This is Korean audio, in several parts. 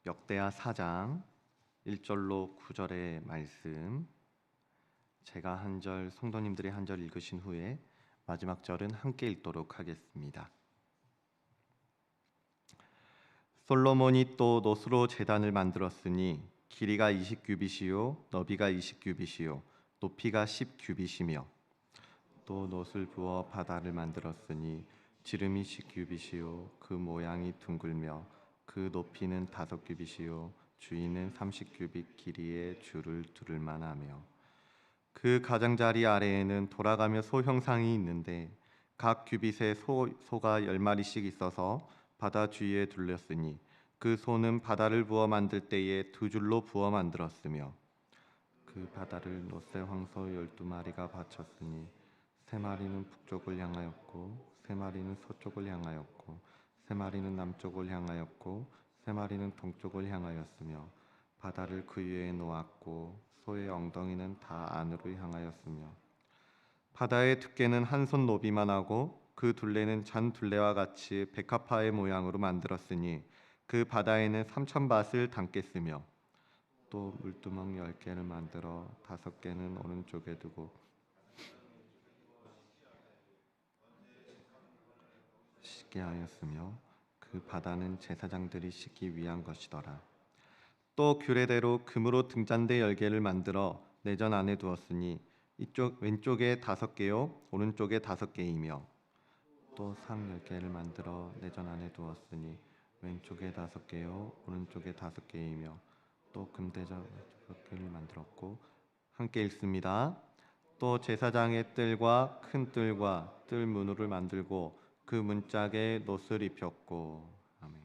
역대하 4장 1절로 9절의 말씀, 제가 한 절, 성도님들이 한 절 읽으신 후에 마지막 절은 함께 읽도록 하겠습니다. 솔로몬이 또 놋으로 제단을 만들었으니 길이가 20규빗이요 너비가 20규빗이요 높이가 10규빗이며 또 놋을 부어 바다를 만들었으니 지름이 10규빗이요 그 모양이 둥글며 그 높이는 5규빗이요 주위는 30규빗 길이의 줄을 두를 만하며 그 가장자리 아래에는 돌아가며 소 형상이 있는데 각 규빗에 소가 10마리씩 있어서 바다 주위에 둘렸으니 그 소는 바다를 부어 만들 때에 두 줄로 부어 만들었으며 그 바다를 놋의 황소 12마리가 바쳤으니 3마리는 북쪽을 향하였고 3마리는 서쪽을 향하였고 3마리는 남쪽을 향하였고 3마리는 동쪽을 향하였으며 바다를 그 위에 놓았고 소의 엉덩이는 다 안으로 향하였으며 바다의 두께는 한 손 너비만 하고 그 둘레는 잔 둘레와 같이 백합화의 모양으로 만들었으니 그 바다에는 3,000밭을 담겠으며 또 물두멍 10개를 만들어 5개는 오른쪽에 두고 씻게 하였으며 그 바다는 제사장들이 씻기 위한 것이더라. 또 규례대로 금으로 등잔대 10개를 만들어 내전 안에 두었으니 이쪽 왼쪽에 5개요 오른쪽에 5개이며 또 상 10개를 만들어 내전 안에 두었으니 왼쪽에 5개요 오른쪽에 5개이며 또 금대접 6개를 만들었고 함께 읽습니다. 또 제사장의 뜰과 큰 뜰과 뜰 문호를 만들고 그 문짝에 놋을 입혔고. 아멘.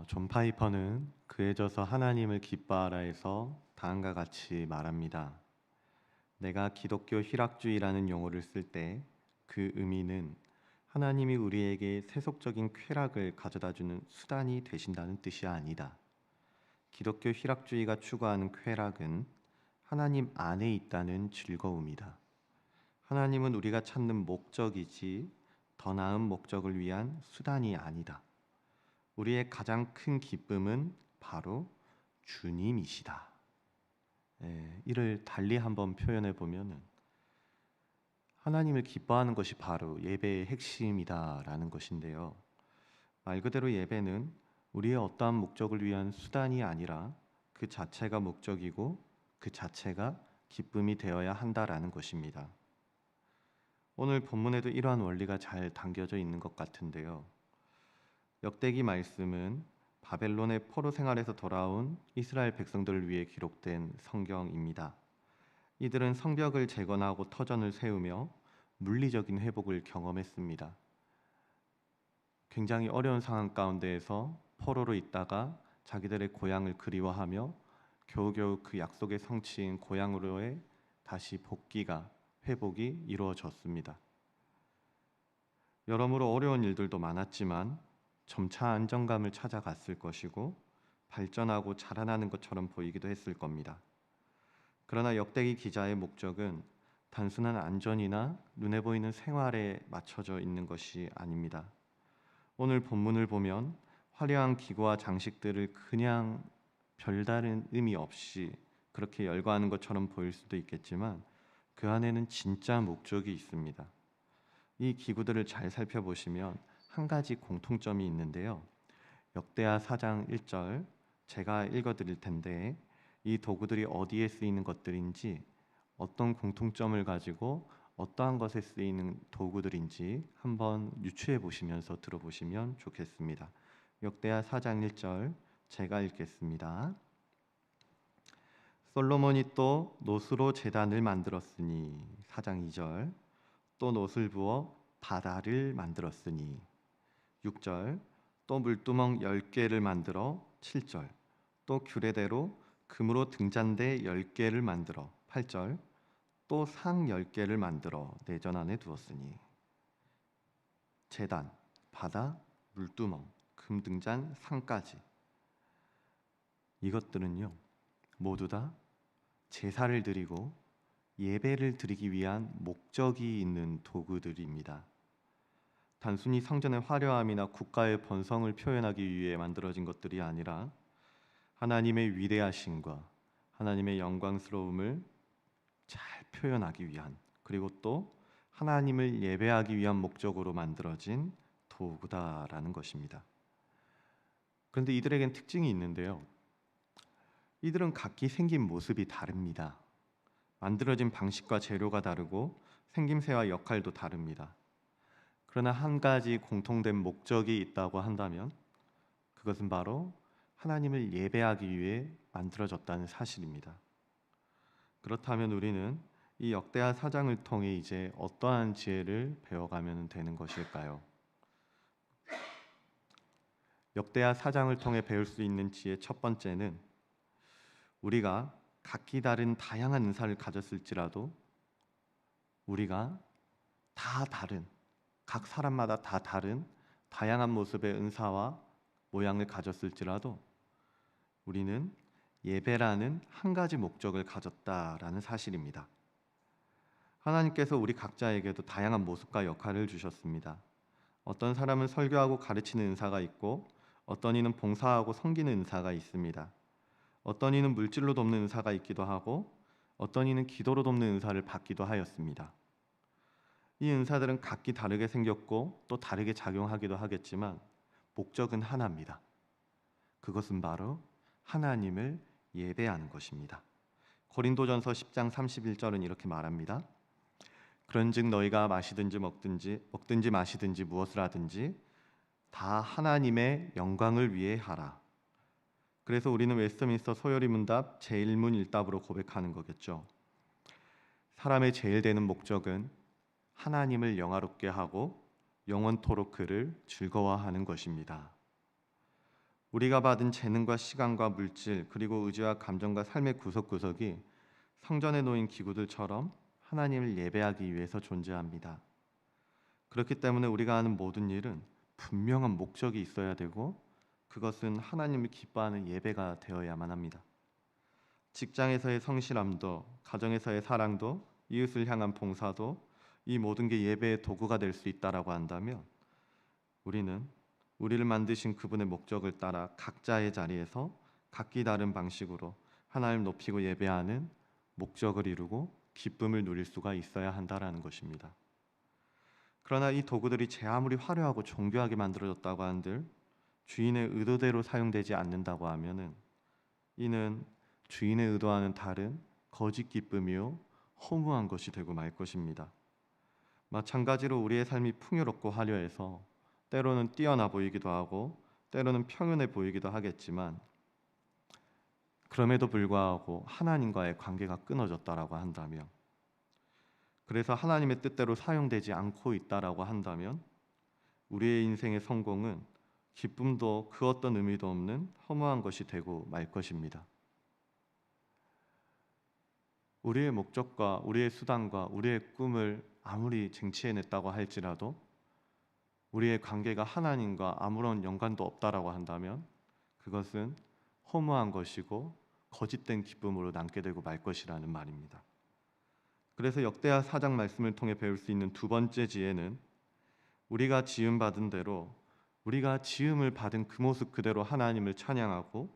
존 파이퍼는 그에 져서 하나님을 기뻐하라에서 다음과 같이 말합니다. 내가 기독교 희락주의라는 용어를 쓸 때 그 의미는 하나님이 우리에게 세속적인 쾌락을 가져다주는 수단이 되신다는 뜻이 아니다. 기독교 희락주의가 추구하는 쾌락은 하나님 안에 있다는 즐거움이다. 하나님은 우리가 찾는 목적이지 더 나은 목적을 위한 수단이 아니다. 우리의 가장 큰 기쁨은 바로 주님이시다. 이를 달리 한번 표현해 보면은 하나님을 기뻐하는 것이 바로 예배의 핵심이다라는 것인데요. 말 그대로 예배는 우리의 어떠한 목적을 위한 수단이 아니라 그 자체가 목적이고 그 자체가 기쁨이 되어야 한다라는 것입니다. 오늘 본문에도 이러한 원리가 잘 담겨져 있는 것 같은데요. 역대기 말씀은 바벨론의 포로 생활에서 돌아온 이스라엘 백성들을 위해 기록된 성경입니다. 이들은 성벽을 재건하고 터전을 세우며 물리적인 회복을 경험했습니다. 굉장히 어려운 상황 가운데에서 포로로 있다가 자기들의 고향을 그리워하며 겨우겨우 그 약속의 성취인 고향으로의 다시 회복이 이루어졌습니다. 여러모로 어려운 일들도 많았지만 점차 안정감을 찾아갔을 것이고 발전하고 자라나는 것처럼 보이기도 했을 겁니다. 그러나 역대기 기자의 목적은 단순한 안전이나 눈에 보이는 생활에 맞춰져 있는 것이 아닙니다. 오늘 본문을 보면 화려한 기구와 장식들을 그냥 별다른 의미 없이 그렇게 열거하는 것처럼 보일 수도 있겠지만 그 안에는 진짜 목적이 있습니다. 이 기구들을 잘 살펴보시면 한 가지 공통점이 있는데요. 역대하 4장 1절 제가 읽어드릴 텐데 이 도구들이 어디에 쓰이는 것들인지 어떤 공통점을 가지고 어떠한 것에 쓰이는 도구들인지 한번 유추해 보시면서 들어보시면 좋겠습니다. 역대하 4장 1절 제가 읽겠습니다. 솔로몬이 또 놋으로 제단을 만들었으니 4장 2절 또 놋을 부어 바다를 만들었으니 6절 또 물두멍 10개를 만들어 7절 또 규례대로 금으로 등잔대 10개를 만들어 8절 또 상 10개를 만들어 내전 안에 두었으니 제단, 바다, 물두멍, 금등잔, 상까지 이것들은요 모두 다 제사를 드리고 예배를 드리기 위한 목적이 있는 도구들입니다. 단순히 성전의 화려함이나 국가의 번성을 표현하기 위해 만들어진 것들이 아니라 하나님의 위대하심과 하나님의 영광스러움을 잘 표현하기 위한, 그리고 또 하나님을 예배하기 위한 목적으로 만들어진 도구다라는 것입니다. 그런데 이들에겐 특징이 있는데요. 이들은 각기 생긴 모습이 다릅니다. 만들어진 방식과 재료가 다르고 생김새와 역할도 다릅니다. 그러나 한 가지 공통된 목적이 있다고 한다면 그것은 바로 하나님을 예배하기 위해 만들어졌다는 사실입니다. 그렇다면 우리는 이 역대하 사장을 통해 이제 어떠한 지혜를 배워가면 되는 것일까요? 역대하 사장을 통해 배울 수 있는 지혜 첫 번째는, 우리가 각기 다른 다양한 은사를 가졌을지라도 우리가 다 다른, 각 사람마다 다 다른 다양한 모습의 은사와 모양을 가졌을지라도 우리는 예배라는 한 가지 목적을 가졌다라는 사실입니다. 하나님께서 우리 각자에게도 다양한 모습과 역할을 주셨습니다. 어떤 사람은 설교하고 가르치는 은사가 있고, 어떤 이는 봉사하고 섬기는 은사가 있습니다. 어떤 이는 물질로 돕는 은사가 있기도 하고, 어떤 이는 기도로 돕는 은사를 받기도 하였습니다. 이 은사들은 각기 다르게 생겼고 또 다르게 작용하기도 하겠지만 목적은 하나입니다. 그것은 바로 하나님을 예배하는 것입니다. 고린도전서 10장 31절은 이렇게 말합니다. 그런즉 너희가 마시든지 먹든지 마시든지 무엇을 하든지 다 하나님의 영광을 위해 하라. 그래서 우리는 웨스트민스터 소요리 문답 제1문 1답으로 고백하는 거겠죠. 사람의 제일 되는 목적은 하나님을 영화롭게 하고 영원토록 그를 즐거워하는 것입니다. 우리가 받은 재능과 시간과 물질, 그리고 의지와 감정과 삶의 구석구석이 성전에 놓인 기구들처럼 하나님을 예배하기 위해서 존재합니다. 그렇기 때문에 우리가 하는 모든 일은 분명한 목적이 있어야 되고, 그것은 하나님을 기뻐하는 예배가 되어야만 합니다. 직장에서의 성실함도, 가정에서의 사랑도, 이웃을 향한 봉사도 이 모든 게 예배의 도구가 될 수 있다라고 한다면 우리는 우리를 만드신 그분의 목적을 따라 각자의 자리에서 각기 다른 방식으로 하나님을 높이고 예배하는 목적을 이루고 기쁨을 누릴 수가 있어야 한다라는 것입니다. 그러나 이 도구들이 제 아무리 화려하고 정교하게 만들어졌다고 한들 주인의 의도대로 사용되지 않는다고 하면은 이는 주인의 의도와는 다른 거짓 기쁨이요 허무한 것이 되고 말 것입니다. 마찬가지로 우리의 삶이 풍요롭고 화려해서 때로는 뛰어나 보이기도 하고 때로는 평온해 보이기도 하겠지만, 그럼에도 불구하고 하나님과의 관계가 끊어졌다라고 한다면, 그래서 하나님의 뜻대로 사용되지 않고 있다라고 한다면 우리의 인생의 성공은 기쁨도 그 어떤 의미도 없는 허무한 것이 되고 말 것입니다. 우리의 목적과 우리의 수단과 우리의 꿈을 아무리 쟁취해냈다고 할지라도 우리의 관계가 하나님과 아무런 연관도 없다라고 한다면 그것은 허무한 것이고 거짓된 기쁨으로 남게 되고 말 것이라는 말입니다. 그래서 역대하 4장 말씀을 통해 배울 수 있는 두 번째 지혜는, 우리가 지음 받은 대로 우리가 지음을 받은 그 모습 그대로 하나님을 찬양하고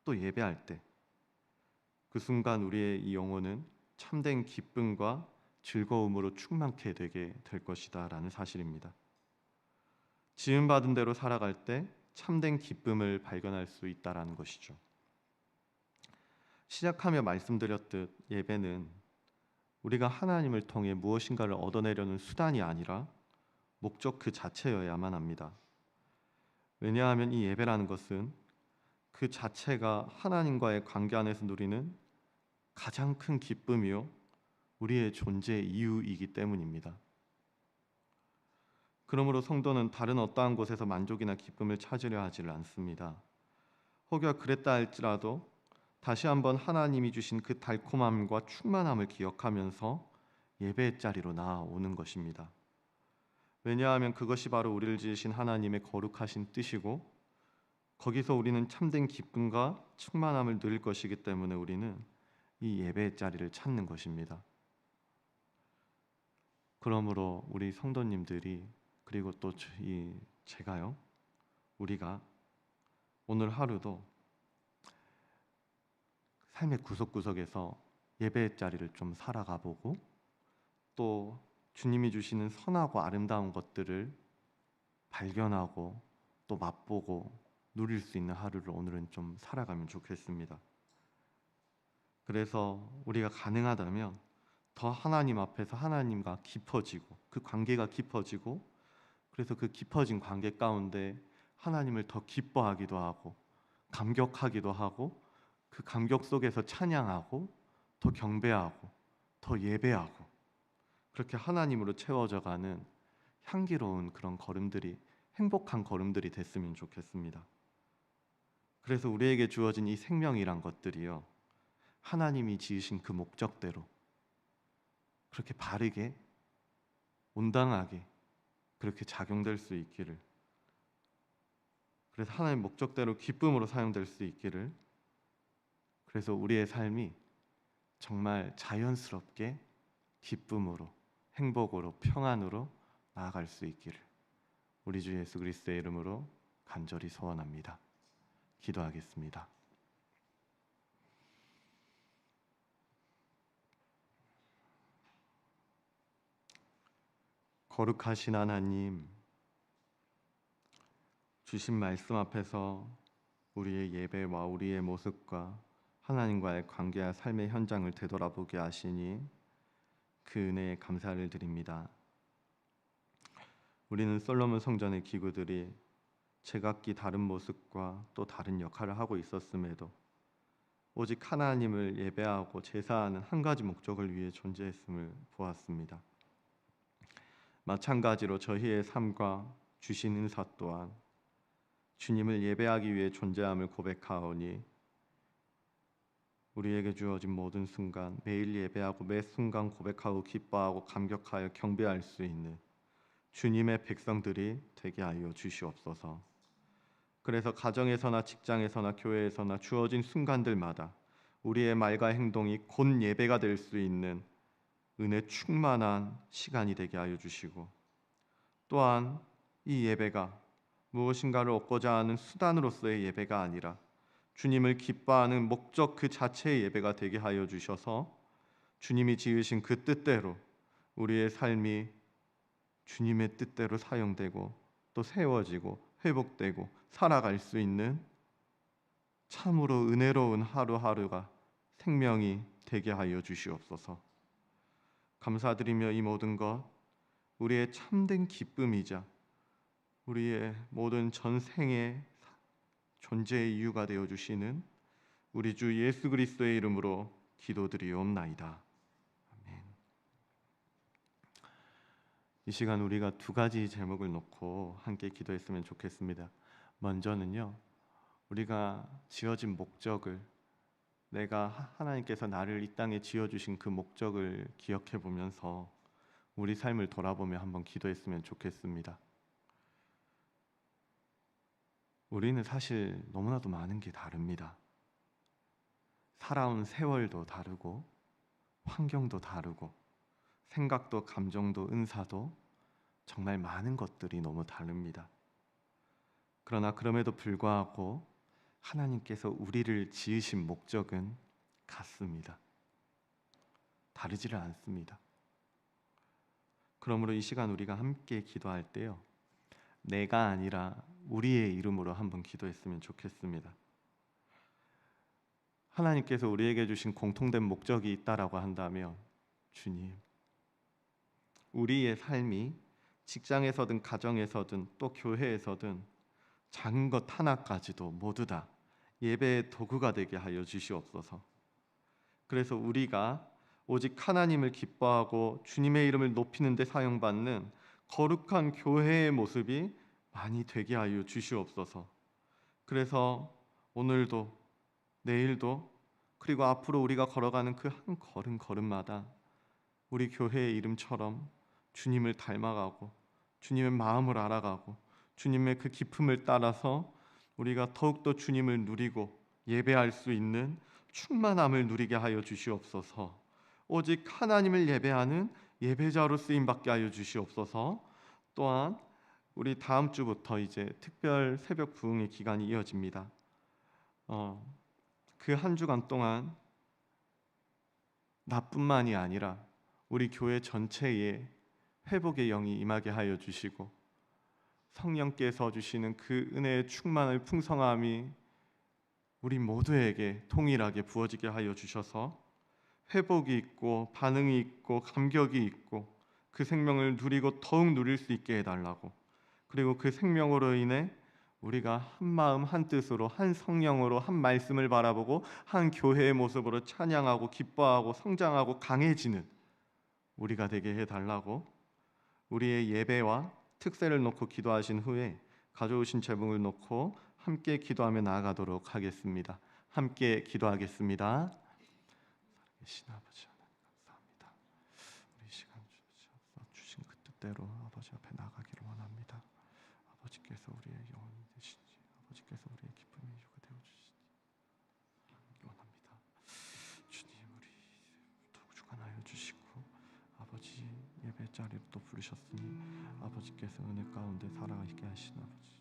또 예배할 때 그 순간 우리의 이 영혼은 참된 기쁨과 즐거움으로 충만케 되게 될 것이다 라는 사실입니다. 지음받은 대로 살아갈 때 참된 기쁨을 발견할 수 있다라는 것이죠. 시작하며 말씀드렸듯 예배는 우리가 하나님을 통해 무엇인가를 얻어내려는 수단이 아니라 목적 그 자체여야만 합니다. 왜냐하면 이 예배라는 것은 그 자체가 하나님과의 관계 안에서 누리는 가장 큰 기쁨이요 우리의 존재 이유이기 때문입니다. 그러므로 성도는 다른 어떠한 곳에서 만족이나 기쁨을 찾으려 하지를 않습니다. 혹여 그랬다 할지라도 다시 한번 하나님이 주신 그 달콤함과 충만함을 기억하면서 예배의 자리로 나아오는 것입니다. 왜냐하면 그것이 바로 우리를 지으신 하나님의 거룩하신 뜻이고, 거기서 우리는 참된 기쁨과 충만함을 누릴 것이기 때문에 우리는 이 예배의 자리를 찾는 것입니다. 그러므로 우리 성도님들이 그리고 또 제가요, 우리가 오늘 하루도 삶의 구석구석에서 예배의 자리를 좀 살아가 보고, 또 주님이 주시는 선하고 아름다운 것들을 발견하고 또 맛보고 누릴 수 있는 하루를 오늘은 좀 살아가면 좋겠습니다. 그래서 우리가 가능하다면 더 하나님 앞에서 하나님과 깊어지고, 그 관계가 깊어지고, 그래서 그 깊어진 관계 가운데 하나님을 더 기뻐하기도 하고 감격하기도 하고, 그 감격 속에서 찬양하고 더 경배하고 더 예배하고, 그렇게 하나님으로 채워져 가는 향기로운 그런 걸음들이, 행복한 걸음들이 됐으면 좋겠습니다. 그래서 우리에게 주어진 이 생명이란 것들이요, 하나님이 지으신 그 목적대로 그렇게 바르게 온당하게 그렇게 작용될 수 있기를, 그래서 하나님의 목적대로 기쁨으로 사용될 수 있기를, 그래서 우리의 삶이 정말 자연스럽게 기쁨으로, 행복으로, 평안으로 나아갈 수 있기를 우리 주 예수 그리스도의 이름으로 간절히 소원합니다. 기도하겠습니다. 거룩하신 하나님, 주신 말씀 앞에서 우리의 예배와 우리의 모습과 하나님과의 관계와 삶의 현장을 되돌아보게 하시니 그 은혜에 감사를 드립니다. 우리는 솔로몬 성전의 기구들이 제각기 다른 모습과 또 다른 역할을 하고 있었음에도 오직 하나님을 예배하고 제사하는 한 가지 목적을 위해 존재했음을 보았습니다. 마찬가지로 저희의 삶과 주신 은사 또한 주님을 예배하기 위해 존재함을 고백하오니, 우리에게 주어진 모든 순간, 매일 예배하고 매 순간 고백하고 기뻐하고 감격하여 경배할 수 있는 주님의 백성들이 되게 하여 주시옵소서. 그래서 가정에서나 직장에서나 교회에서나 주어진 순간들마다 우리의 말과 행동이 곧 예배가 될 수 있는 은혜 충만한 시간이 되게 하여 주시고, 또한 이 예배가 무엇인가를 얻고자 하는 수단으로서의 예배가 아니라 주님을 기뻐하는 목적 그 자체의 예배가 되게 하여 주셔서 주님이 지으신 그 뜻대로 우리의 삶이 주님의 뜻대로 사용되고 또 세워지고 회복되고 살아갈 수 있는 참으로 은혜로운 하루하루가 생명이 되게 하여 주시옵소서. 감사드리며 이 모든 것 우리의 참된 기쁨이자 우리의 모든 전생의 존재의 이유가 되어 주시는 우리 주 예수 그리스도의 이름으로 기도드리옵나이다. 아멘. 이 시간 우리가 두 가지 제목을 놓고 함께 기도했으면 좋겠습니다. 먼저는요, 우리가 지어진 목적을, 내가 하나님께서 나를 이 땅에 지어주신 그 목적을 기억해 보면서 우리 삶을 돌아보며 한번 기도했으면 좋겠습니다. 우리는 사실 너무나도 많은 게 다릅니다. 살아온 세월도 다르고 환경도 다르고 생각도 감정도 은사도 정말 많은 것들이 너무 다릅니다. 그러나 그럼에도 불구하고 하나님께서 우리를 지으신 목적은 같습니다. 다르지를 않습니다. 그러므로 이 시간 우리가 함께 기도할 때요, 내가 아니라 우리의 이름으로 한번 기도했으면 좋겠습니다. 하나님께서 우리에게 주신 공통된 목적이 있다라고 한다면, 주님, 우리의 삶이 직장에서든 가정에서든 또 교회에서든 작은 것 하나까지도 모두 다 예배의 도구가 되게 하여 주시옵소서. 그래서 우리가 오직 하나님을 기뻐하고 주님의 이름을 높이는 데 사용받는 거룩한 교회의 모습이 많이 되게 하여 주시옵소서. 그래서 오늘도 내일도 그리고 앞으로 우리가 걸어가는 그 한 걸음 걸음마다 우리 교회의 이름처럼 주님을 닮아가고 주님의 마음을 알아가고 주님의 그 기품을 따라서 우리가 더욱더 주님을 누리고 예배할 수 있는 충만함을 누리게 하여 주시옵소서. 오직 하나님을 예배하는 예배자로 쓰임받게 하여 주시옵소서. 또한 우리 다음 주부터 이제 특별 새벽 부흥의 기간이 이어집니다. 그 한 주간 동안 나뿐만이 아니라 우리 교회 전체에 회복의 영이 임하게 하여 주시고 성령께서 주시는 그 은혜의 충만의 풍성함이 우리 모두에게 동일하게 부어지게 하여 주셔서 회복이 있고 반응이 있고 감격이 있고 그 생명을 누리고 더욱 누릴 수 있게 해달라고, 그리고 그 생명으로 인해 우리가 한 마음 한 뜻으로 한 성령으로 한 말씀을 바라보고 한 교회의 모습으로 찬양하고 기뻐하고 성장하고 강해지는 우리가 되게 해달라고, 우리의 예배와 특세를 놓고 기도하신 후에 가져오신 제목을 놓고 함께 기도하며 나아가도록 하겠습니다. 함께 기도하겠습니다. 살아계신 아버지 하나님 감사합니다. 우리 시간 주신 그 뜻대로 아버지 앞에 나가기를 원합니다. 아버지께서 우리의 영혼이 되시니 아버지께서 우리의 기쁨의 이유가 되어 주시니 원합니다. 주님, 우리 더욱 주관하여 주시고 아버지 예배 자리로 또 부르셨으니 아버지께서 은혜 가운데 살아가게 하신 아버지